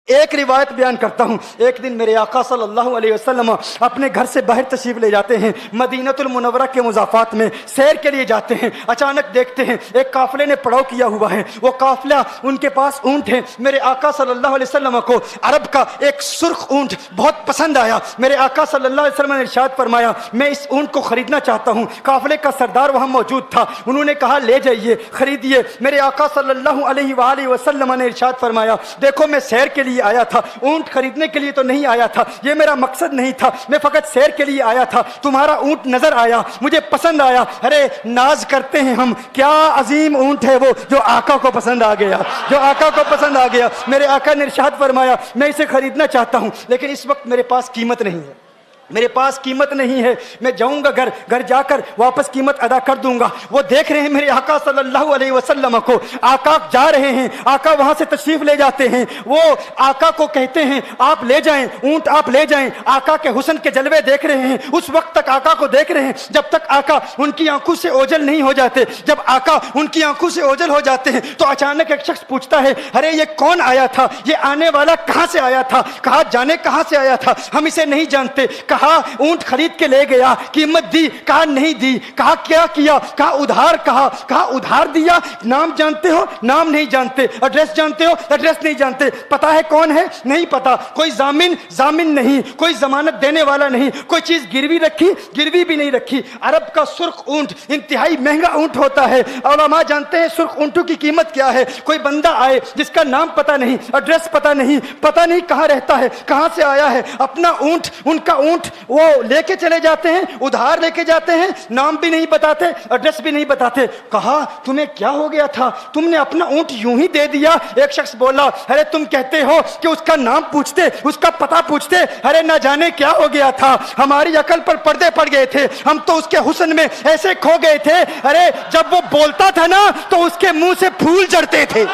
ایک روایت بیان کرتا ہوں. ایک دن میرے آقا صلی اللہ علیہ وسلم اپنے گھر سے باہر تشریف لے جاتے ہیں, مدینہ المنورہ کے مضافات میں سیر کے لیے جاتے ہیں. اچانک دیکھتے ہیں ایک قافلے نے پڑاؤ کیا ہوا ہے. وہ قافلہ, ان کے پاس اونٹ ہے. میرے آقا صلی اللہ علیہ وسلم کو عرب کا ایک سرخ اونٹ بہت پسند آیا. میرے آقا صلی اللہ علیہ وسلم نے ارشاد فرمایا, میں اس اونٹ کو خریدنا چاہتا ہوں. قافلے کا سردار وہاں موجود تھا. انہوں نے کہا لے جائیے, خریدیے. میرے آقا صلی اللہ علیہ وآلہ وسلم نے ارشاد فرمایا, دیکھو میں سیر کے لیے آیا تھا, اونٹ خریدنے کے لیے تو نہیں آیا تھا, یہ میرا مقصد نہیں تھا, میں فقط سیر کے لیے آیا تھا. تمہارا اونٹ نظر آیا, مجھے پسند آیا. ارے ناز کرتے ہیں ہم, کیا عظیم اونٹ ہے وہ جو آقا کو پسند آ گیا, جو آقا کو پسند آ گیا. میرے آقا نے ارشاد فرمایا, میں اسے خریدنا چاہتا ہوں لیکن اس وقت میرے پاس قیمت نہیں ہے, میرے پاس قیمت نہیں ہے. میں جاؤں گا گھر جا کر واپس قیمت ادا کر دوں گا. وہ دیکھ رہے ہیں میرے آقا صلی اللہ علیہ وسلم کو, آقا جا رہے ہیں, آقا وہاں سے تشریف لے جاتے ہیں. وہ آقا کو کہتے ہیں آپ لے جائیں, اونٹ آپ لے جائیں. آقا کے حسن کے جلوے دیکھ رہے ہیں, اس وقت تک آقا کو دیکھ رہے ہیں جب تک آقا ان کی آنکھوں سے اوجھل نہیں ہو جاتے. جب آقا ان کی آنکھوں سے اوجھل ہو جاتے ہیں تو اچانک ایک شخص پوچھتا ہے, ارے یہ کون آیا تھا, یہ آنے والا کہاں سے آیا تھا, کہا جانے کہاں سے آیا تھا, ہم اسے نہیں جانتے. کہا اونٹ خرید کے لے گیا, قیمت دی, کہا نہیں دی. کہا کیا کیا, کہا ادھار. کہا ادھار دیا. نام جانتے ہو, نام نہیں جانتے. ایڈریس جانتے ہو, ایڈریس نہیں جانتے. پتا ہے کون ہے, نہیں پتا. کوئی ضامن نہیں, کوئی ضمانت دینے والا نہیں. کوئی چیز گروی رکھی, گروی بھی نہیں رکھی. عرب کا سرخ اونٹ انتہائی مہنگا اونٹ ہوتا ہے. علماء جانتے ہیں سرخ اونٹوں کی قیمت کیا ہے. کوئی بندہ آئے جس کا نام پتا نہیں, ایڈریس پتا نہیں کہاں رہتا ہے, کہاں سے آیا ہے, اپنا اونٹ, ان کا اونٹ وہ لے کے چلے جاتے ہیں, ادھار لے کے جاتے ہیں, نام بھی نہیں بتاتے, ایڈریس بھی نہیں بتاتے. کہا تمہیں کیا ہو گیا تھا, تم نے اپنا اونٹ یوں ہی دے دیا. ایک شخص بولا, ارے تم کہتے ہو کہ اس کا نام پوچھتے, اس کا پتہ پوچھتے, ارے نہ جانے کیا ہو گیا تھا, ہماری عقل پر پردے پڑ گئے تھے, ہم تو اس کے حسن میں ایسے کھو گئے تھے. ارے جب وہ بولتا تھا نا تو اس کے منہ سے پھول جھڑتے تھے,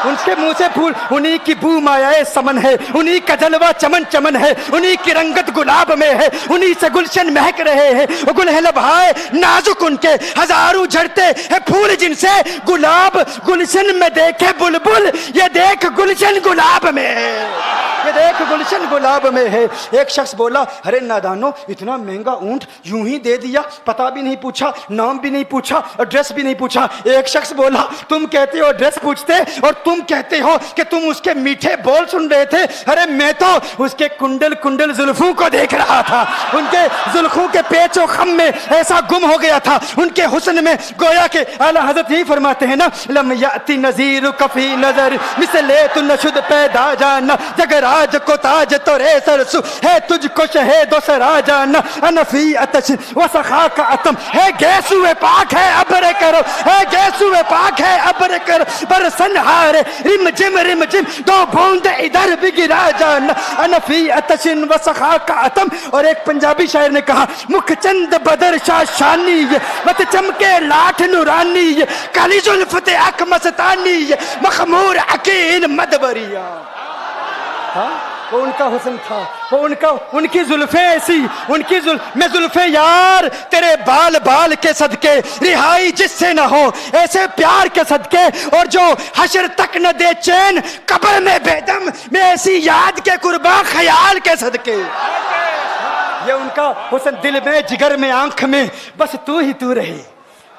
ان کے منہ سے پھول. انہی کی بو مایائے سمن ہے, انہی کا جلوہ چمن چمن ہے, انہی کی رنگت گلاب میں ہے, انہی سے گلشن مہک رہے ہیں. گل ہے لبہائے نازک ان کے, ہزاروں جھڑتے ہیں پھول جن سے گلاب گلشن میں دیکھے بلبل, یہ دیکھ گلشن گلاب میں ہے, یہ دیکھ گلشن گلاب میں ہے. ایک شخص بولا, ارے نادانو, اتنا مہنگا اونٹ یوں ہی دے دیا, پتہ بھی نہیں پوچھا, نام بھی نہیں پوچھا, ایڈریس بھی نہیں پوچھا. ایک شخص بولا, تم کہتے ہو ایڈریس پوچھتے اور تم کہتے ہو کہ تم اس کے میٹھے بول سن رہے تھے. ارے میں تو اس کے کنڈل زلفوں کو دیکھ رہا تھا, ان کے زلفوں کے پیچ و خم میں ایسا گم ہو گیا تھا, ان کے حسن میں. گویا کہ اعلیٰ حضرت یہی فرماتے ہیں نا, لم یاتی نذیر کفی نظر مثلے تو نشد پیدا جانا, جگراج کو تاج تو رے سرسو ہے, تجھ کو شہید و سرا جانا, انفی اتش و سخا کا اتم ہے, گیسو پاک ہے ابر کرو, ہے گیسو پاک ہے ابر کرو, برسن ہارے رم جم دو بوند ادھر بھی گرا جانا, انفی اتشن و سخا کا اتم. اور ایک پنجابی شاعر نے کہا, مکھ چند بدر شاہ شانی, مت چمکے لاٹھ نورانی, کالی زلفت اک مستانی, مخمور عقیل مدبریا. وہ ان کا حسن تھا, وہ ان کی زلفیں ایسی, ان کی میں زلفیں یار تیرے بال کے صدقے, رہائی جس سے نہ ہو ایسے پیار کے صدقے, اور جو حشر تک نہ دے چین قبر میں بیدم, میں ایسی یاد کے قرباں خیال کے صدقے. یہ ان کا حسن, دل میں جگر میں آنکھ میں بس تو ہی تو رہے,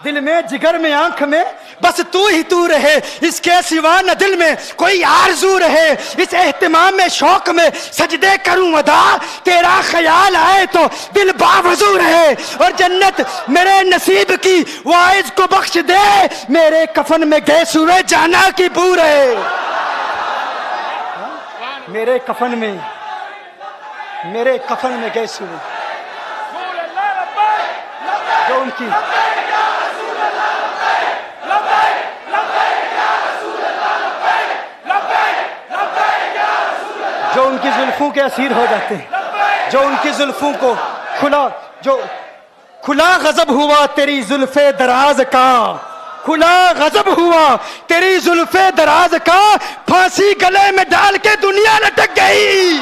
دل میں جگر میں آنکھ میں بس تو ہی تو رہے, اس کے سوا نہ دل میں کوئی آرزو رہے. اس اہتمام میں شوق میں سجدے کروں ادا, تیرا خیال آئے تو دل باوضو رہے. اور جنت میرے نصیب کی وائز کو بخش دے, میرے کفن میں گیس ہوئے جانا کی بو رہے. میرے کفن میں گیس ہوئے جو ان کی جو ان کی زلفوں کے اسیر ہو جاتے ہیں, جو ان کی زلفوں کو کھلا غضب ہوا تیری زلف دراز کا, کھلا غضب ہوا تیری زلف دراز کا, پھانسی گلے میں ڈال کے دنیا لٹک گئی.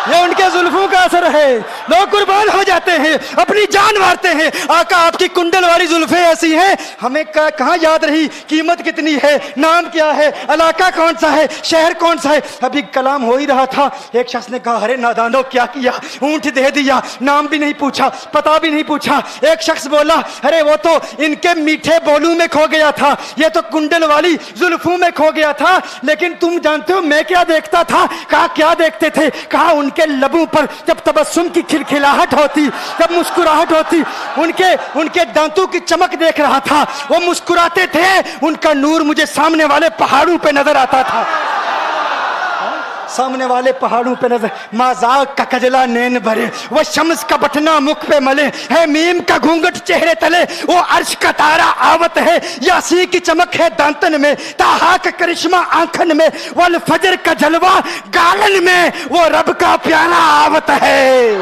یہ ان کے زلفوں کا اثر ہے, لوگ قربان ہو جاتے ہیں، اپنی جان مارتے ہیں. آقا آپ کی کنڈل والی زلفیں ایسی ہیں، ہمیں کہاں یاد رہی قیمت کتنی ہے، نام کیا ہے، علاقہ کون سا ہے، شہر کون سا ہے. ابھی کلام ہو ہی رہا تھا، ایک شخص نے کہا ارے نادانو کیا کیا، اونٹ دے دیا، نام بھی نہیں پوچھا، پتہ بھی نہیں پوچھا. ایک شخص بولا ارے وہ تو ان کے میٹھے بولوں میں کھو گیا تھا، یہ تو کنڈل والی زلفوں میں کھو گیا تھا. لیکن تم جانتے ہو میں کیا دیکھتا تھا؟ کہا کیا دیکھتے تھے؟ کہا ان کے لبوں پر جب تبسم کی کھلکھلاہٹ ہوتی، جب مسکراہٹ ہوتی، ان کے دانتوں کی چمک دیکھ رہا تھا. وہ مسکراتے تھے، ان کا نور مجھے سامنے والے پہاڑوں پہ نظر آتا تھا. سامنے والے پہاڑوں پہ نظر. مازاق کا کجلا نین بھرے، وہ شمس کا بٹنا مکھ پہ ملے، ہے میم کا گھونگٹ چہرے تلے، وہ عرش کا تارا آوت ہے، یاسی کی چمک ہے دانتن میں، تاہا کا کرشمہ آنکھن میں، والفجر کا جلوہ گالن میں، وہ رب کا پیارا آوت ہے،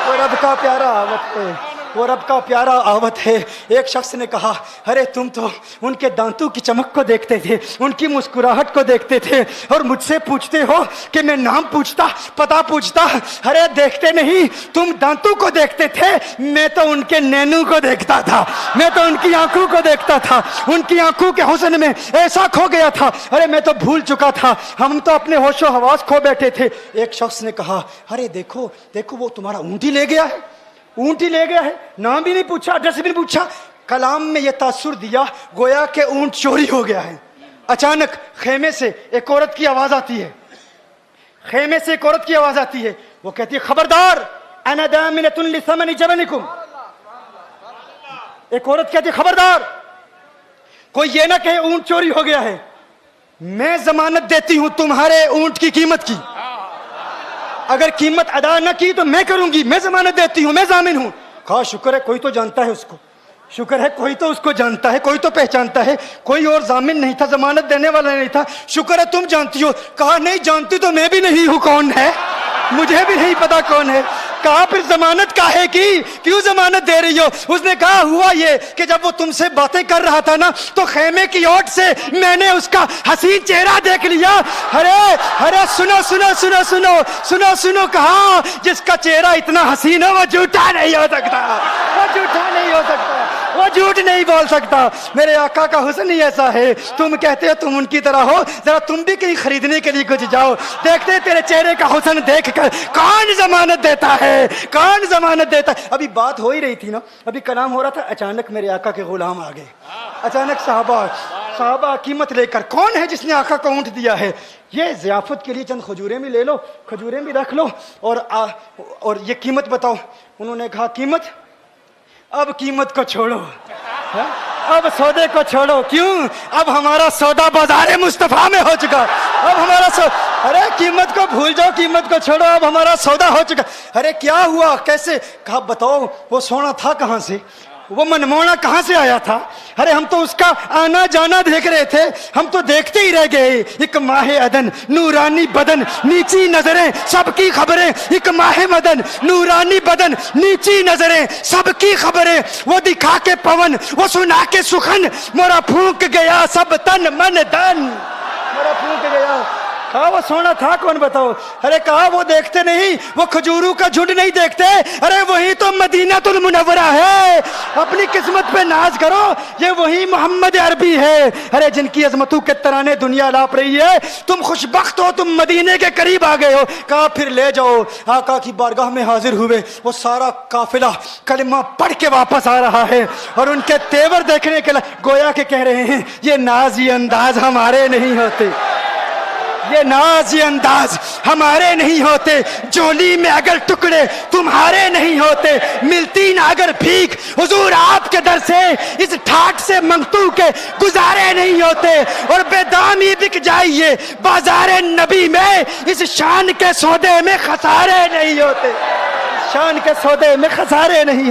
وہ رب کا پیارا آوت ہے، وہ رب کا پیارا آوت ہے. ایک شخص نے کہا ارے تم تو ان کے دانتوں کی چمک کو دیکھتے تھے، ان کی مسکراہٹ کو دیکھتے تھے، اور مجھ سے پوچھتے ہو کہ میں نام پوچھتا، پتہ پوچھتا. ارے دیکھتے نہیں، تم دانتوں کو دیکھتے تھے، میں تو ان کے نینوں کو دیکھتا تھا، میں تو ان کی آنکھوں کو دیکھتا تھا، ان کی آنکھوں کے حسن میں ایسا کھو گیا تھا. ارے میں تو بھول چکا تھا، ہم تو اپنے ہوش و حواس کھو بیٹھے تھے. ایک شخص نے کہا ارے دیکھو دیکھو وہ تمہارا اونٹ ہی لے گیا ہے، اونٹ ہی لے گیا ہے، نام بھی نہیں پوچھا، ایڈریس بھی نہیں پوچھا. کلام میں یہ تاثر دیا گویا کہ اونٹ چوری ہو گیا ہے. اچانک خیمے سے ایک عورت کی آواز آتی ہے، خیمے سے ایک عورت کی آواز آتی ہے. وہ کہتی ہے خبردار انا دامنۃ لثمن جبنکم. ایک عورت کہتی ہے خبردار کوئی یہ نہ کہے اونٹ چوری ہو گیا ہے، میں ضمانت دیتی ہوں تمہارے اونٹ کی قیمت کی، اگر قیمت ادا نہ کی تو میں کروں گی، میں ضمانت دیتی ہوں، میں ضامن ہوں. کہا شکر ہے کوئی تو جانتا ہے اس کو، شکر ہے کوئی تو اس کو جانتا ہے، کوئی تو پہچانتا ہے، کوئی اور ضامن نہیں تھا، ضمانت دینے والا نہیں تھا، شکر ہے تم جانتی ہو. کہا نہیں جانتی تو میں بھی نہیں ہوں، کون ہے مجھے بھی نہیں پتا کون ہے. کہا پھر ضمانت کاہے کی، کیوں ضمانت دے رہی ہو؟ اس نے کہا ہوا یہ کہ جب وہ تم سے باتیں کر رہا تھا نا تو خیمے کی اوٹ سے میں نے اس کا حسین چہرہ دیکھ لیا. ارے سنو سنو سنو سنو سنو سنو کہا جس کا چہرہ اتنا حسین ہے وہ جھوٹا نہیں ہو سکتا، وہ جھوٹا نہیں ہو سکتا، وہ جھوٹ نہیں بول سکتا. میرے آقا کا حسن ہی ایسا ہے. تم کہتے ہو تم ان کی طرح ہو، ذرا تم بھی کہیں خریدنے کے لیے کچھ جاؤ، دیکھتے تیرے چہرے کا حسن دیکھ کر کون ضمانت دیتا ہے، کون ضمانت دیتا ہے. ابھی بات ہو ہی رہی تھی نا، ابھی کلام ہو رہا تھا، اچانک میرے آقا کے غلام آ گئے. اچانک صحابہ قیمت لے کر، کون ہے جس نے آقا کو اونٹ دیا ہے؟ یہ ضیافت کے لیے چند کھجوریں بھی لے لو، کھجوریں بھی رکھ لو، اور یہ قیمت بتاؤ. انہوں نے کہا قیمت؟ اب قیمت کو چھوڑو، اب سودے کو چھوڑو. کیوں؟ اب ہمارا سودا بازار مصطفیٰ میں ہو چکا، اب ہمارا ارے قیمت کو بھول جاؤ، قیمت کو چھوڑو، اب ہمارا سودا ہو چکا. ارے کیا ہوا، کیسے؟ کہا بتاؤ وہ سونا تھا کہاں سے، وہ منمونا کہاں سے آیا تھا؟ ارے ہم تو اس کا آنا جانا دیکھ رہے تھے، ہم تو دیکھتے ہی رہ گئے. ایک ماہ عدن، نورانی بدن، نیچی نظریں، سب کی خبریں. ایک ماہ مدن، نورانی بدن، نیچی نظریں، سب کی خبریں. وہ دکھا کے پون، وہ سنا کے سخن، مورا پھونک گیا سب تن من دن، مورا پھونک گیا. کہا وہ سونا تھا کون بتاؤ؟ ارے کہا وہ دیکھتے نہیں، وہ کھجوروں کا جھنڈ نہیں دیکھتے، ارے وہی تو مدینہ المنورہ ہے. اپنی قسمت پہ ناز کرو، یہ وہی محمد عربی ہے. ارے جن کی عظمتوں کے ترانے دنیا لاپ رہی ہے، تم خوشبخت ہو، تم مدینے کے قریب آ گئے ہو. کہا پھر لے جاؤ. آقا کی بارگاہ میں حاضر ہوئے. وہ سارا قافلہ کلمہ پڑھ کے واپس آ رہا ہے، اور ان کے تیور دیکھنے کے لیے گویا کہ کہہ رہے ہیں یہ ناز یہ انداز ہمارے نہیں ہوتے، یہ ناز یہ انداز ہمارے نہیں ہوتے. جولی میں اگر ٹکڑے تمہارے نہیں ہوتے، ملتی نہ اگر بھیک حضور آپ کے در سے، اس ٹھاٹ سے منگتو کے گزارے نہیں ہوتے. اور بے دامی بک جائیے بازار نبی میں، اس شان کے سودے میں خسارے نہیں ہوتے، شان کے سودے میں خسارے نہیں